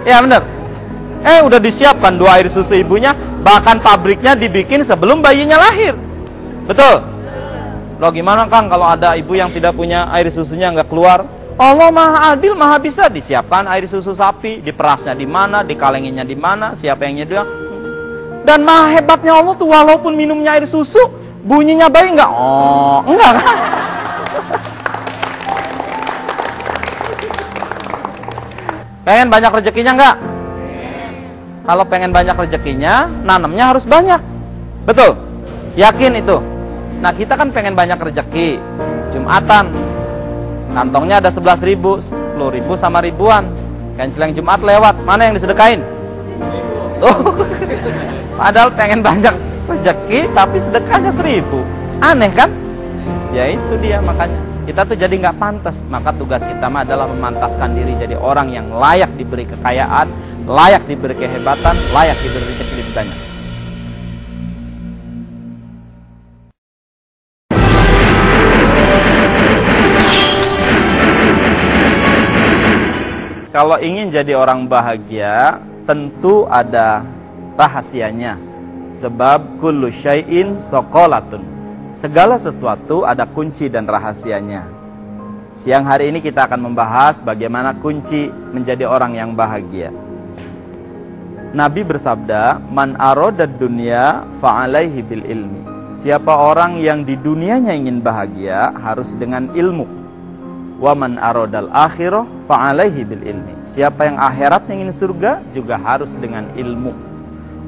Ya bener. Udah disiapkan 2 air susu ibunya, bahkan pabriknya dibikin sebelum bayinya lahir. Betul? Loh gimana Kang kalau ada ibu yang tidak punya air susunya nggak keluar? Allah maha adil, maha bisa. Disiapkan air susu sapi, diperasnya di mana, dikalenginnya di mana, siapa yang nyediain. Dan maha hebatnya Allah tuh, walaupun minumnya air susu, bunyinya bayi nggak? Oh, enggak kan? Pengen banyak rezekinya nggak? Kalau pengen banyak rezekinya, nanamnya harus banyak. Betul? Yakin itu? Nah kita kan pengen banyak rezeki. Jumatan, kantongnya ada 11.000, 10.000 sama ribuan. Kenceleng Jumat lewat, mana yang disedekain? Tuh. Padahal pengen banyak rezeki, tapi sedekahnya 1.000. Aneh kan? Ya itu dia, makanya kita tuh jadi nggak pantas. Maka tugas kita mah adalah memantaskan diri jadi orang yang layak diberi kekayaan, layak diberi kehebatan, layak diberi rezeki lebih banyak. Kalau ingin jadi orang bahagia, tentu ada rahasianya. Sebab kullu syai'in sokolatun. Segala sesuatu ada kunci dan rahasianya. Siang hari ini kita akan membahas bagaimana kunci menjadi orang yang bahagia. Nabi bersabda, "Man aradad dunya fa'alaihi bil ilmi." Siapa orang yang di dunianya ingin bahagia harus dengan ilmu. Wa man aradal akhirah fa'alaihi bil ilmi. Siapa yang akhirat ingin surga juga harus dengan ilmu.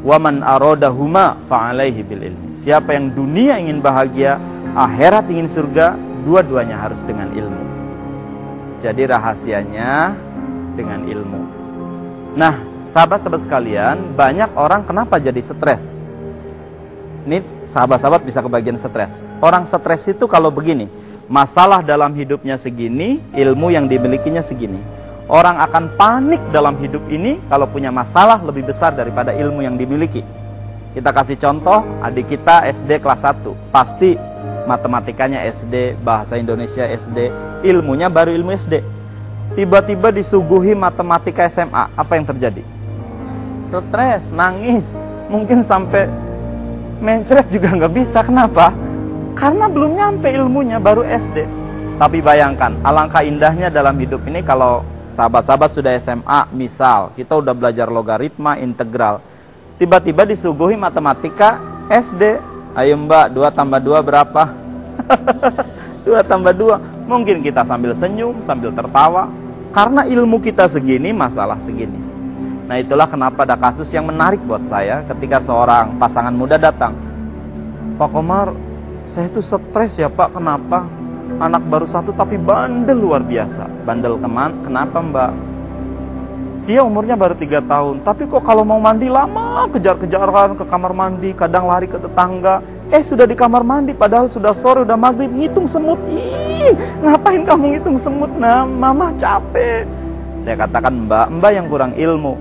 Wa man aradahuma fa'alaihi bil ilmi. Siapa yang dunia ingin bahagia, akhirat ingin surga, dua-duanya harus dengan ilmu. Jadi rahasianya dengan ilmu. Nah, sahabat-sahabat sekalian, banyak orang kenapa jadi stres? Ini sahabat-sahabat bisa kebagian stres. Orang stres itu kalau begini, masalah dalam hidupnya segini, ilmu yang dimilikinya segini. Orang akan panik dalam hidup ini kalau punya masalah lebih besar daripada ilmu yang dimiliki. Kita kasih contoh, adik kita SD kelas 1, pasti matematikanya SD, bahasa Indonesia SD, ilmunya baru ilmu SD. Tiba-tiba disuguhi matematika SMA, apa yang terjadi? Stres, nangis, mungkin sampai mencret juga nggak bisa. Kenapa? Karena belum nyampe ilmunya, baru SD. Tapi bayangkan, alangkah indahnya dalam hidup ini kalau sahabat-sahabat sudah SMA, misal kita udah belajar logaritma, integral, tiba-tiba disuguhi matematika SD. Ayo mbak, 2 tambah 2 berapa? 2 tambah 2. Mungkin kita sambil senyum, sambil tertawa, karena ilmu kita segini, masalah segini. Nah itulah kenapa ada kasus yang menarik buat saya ketika seorang pasangan muda datang. Pak Komar, saya itu stres ya Pak, kenapa? Anak baru 1 tapi bandel luar biasa. Bandel kenapa mbak? Dia umurnya baru 3 tahun, tapi kok kalau mau mandi lama, kejar-kejaran ke kamar mandi, kadang lari ke tetangga. Sudah di kamar mandi, padahal sudah sore, udah maghrib, ngitung semut. Ih, ngapain kamu ngitung semut? Nah, mama capek. Saya katakan, mbak yang kurang ilmu.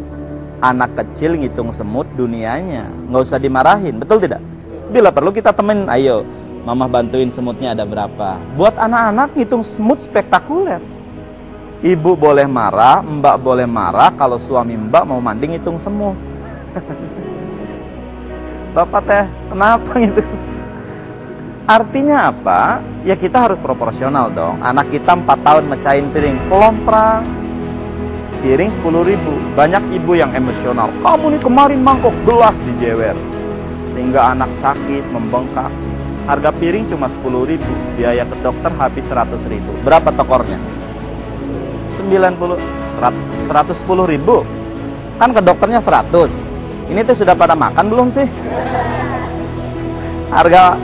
Anak kecil ngitung semut dunianya, nggak usah dimarahin, betul tidak? Bila perlu kita temenin, ayo, mama bantuin semutnya ada berapa. Buat anak-anak ngitung semut spektakuler. Ibu boleh marah, mbak boleh marah kalau suami mbak mau mandi ngitung semut. Bapak teh, kenapa ngitung semut? Artinya apa? Ya kita harus proporsional dong. Anak kita 4 tahun mecahin piring, kelomprang, piring 10.000. Banyak ibu yang emosional. Kamu nih kemarin mangkok gelas dijewer, sehingga anak sakit, membengkak. Harga piring cuma 10.000, biaya ke dokter habis 100.000. Berapa tokornya? 110.000. Kan ke dokternya 100. Ini tuh sudah pada makan belum sih? Harga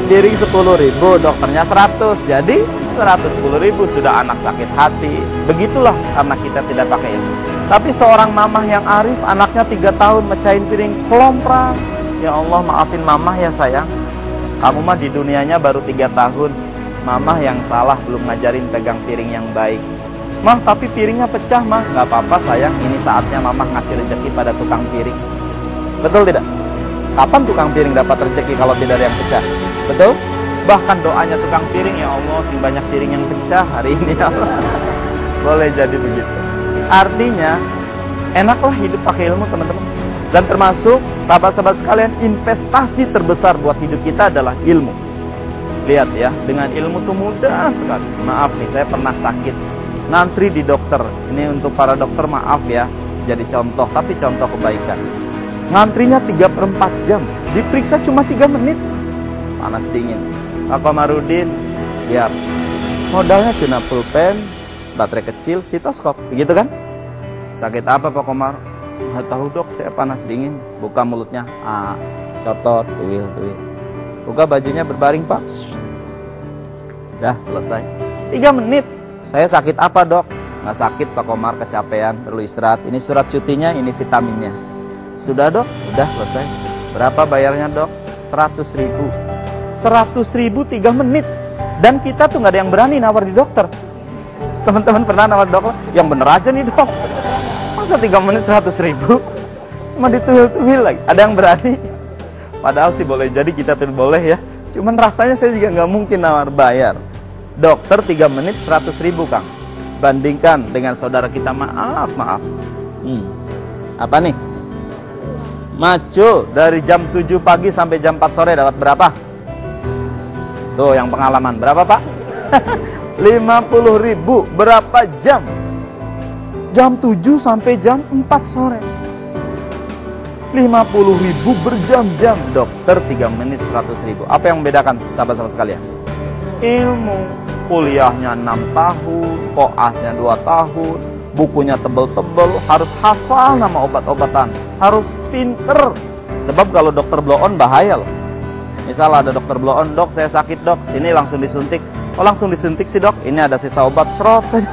piring 10.000, dokternya 100. Jadi 110.000 sudah anak sakit hati. Begitulah karena kita tidak pakai ilmu. Tapi seorang mamah yang arif, anaknya 3 tahun mecahin piring kelomprang. Ya Allah, maafin mamah ya sayang. Kamu mah di dunianya baru 3 tahun. Mamah yang salah, belum ngajarin pegang piring yang baik. Mah, tapi piringnya pecah mah. Gak apa-apa sayang, ini saatnya mamah ngasih rezeki pada tukang piring. Betul tidak? Kapan tukang piring dapat rezeki kalau tidak ada yang pecah? Betul? Bahkan doanya tukang piring, ya Allah, sing banyak piring yang pecah hari ini ya Allah. Boleh jadi begitu. Artinya, Enaklah hidup pakai ilmu, teman-teman. Dan termasuk sahabat-sahabat sekalian, investasi terbesar buat hidup kita adalah ilmu. Lihat ya, dengan ilmu tuh mudah sekali. Maaf nih, saya pernah sakit, ngantri di dokter. Ini untuk para dokter, maaf ya, jadi contoh, tapi contoh kebaikan. Ngantrinya 3/4 jam, diperiksa cuma 3 menit. Panas dingin. Pak Komarudin, siap. Modalnya cuma pulpen, baterai kecil, stetoskop, begitu kan? Sakit apa Pak Komar? Nggak tahu dok, saya panas dingin. Buka mulutnya, cotot, tuwil. Buka bajunya, berbaring Pak. Dah selesai. 3 menit. Saya sakit apa dok? Nggak sakit Pak Komar, kecapean, perlu istirahat. Ini surat cutinya, ini vitaminnya. Sudah dok? Udah selesai. Berapa bayarnya dok? 100.000. 100.000 3 menit. Dan kita tuh nggak ada yang berani nawar di dokter. Teman-teman pernah nawar di dokter? Yang bener aja nih dok. Masa 3 menit 100.000? Cuma dituhil-tuhil lagi. Ada yang berani? Padahal sih boleh jadi kita tuh boleh ya. Cuman rasanya saya juga nggak mungkin nawar bayar. Dokter 3 menit 100.000 Kang. Bandingkan dengan saudara kita, maaf. Apa nih? Maco dari jam 7 pagi sampai jam 4 sore dapat berapa? Tuh yang pengalaman. Berapa Pak? 50.000. Berapa jam? Jam 7 sampai jam 4 sore. 50.000 berjam-jam. Dokter 3 menit 100.000. Apa yang membedakan sahabat-sahabat sekalian? Ilmu. Kuliahnya 6 tahun, koasnya 2 tahun, bukunya tebel-tebel, harus hafal nama obat-obatan, harus pinter. Sebab kalau dokter blow on bahaya loh. Misal ada dokter blow on, dok saya sakit dok, sini langsung disuntik. Oh langsung disuntik sih dok, ini ada sisa obat, cerot saja.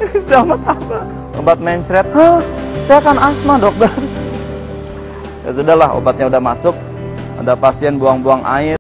Ini obat apa? Obat mencret. Hah, saya kan asma dokter. Ya sudahlah, obatnya udah masuk. Ada pasien buang-buang air.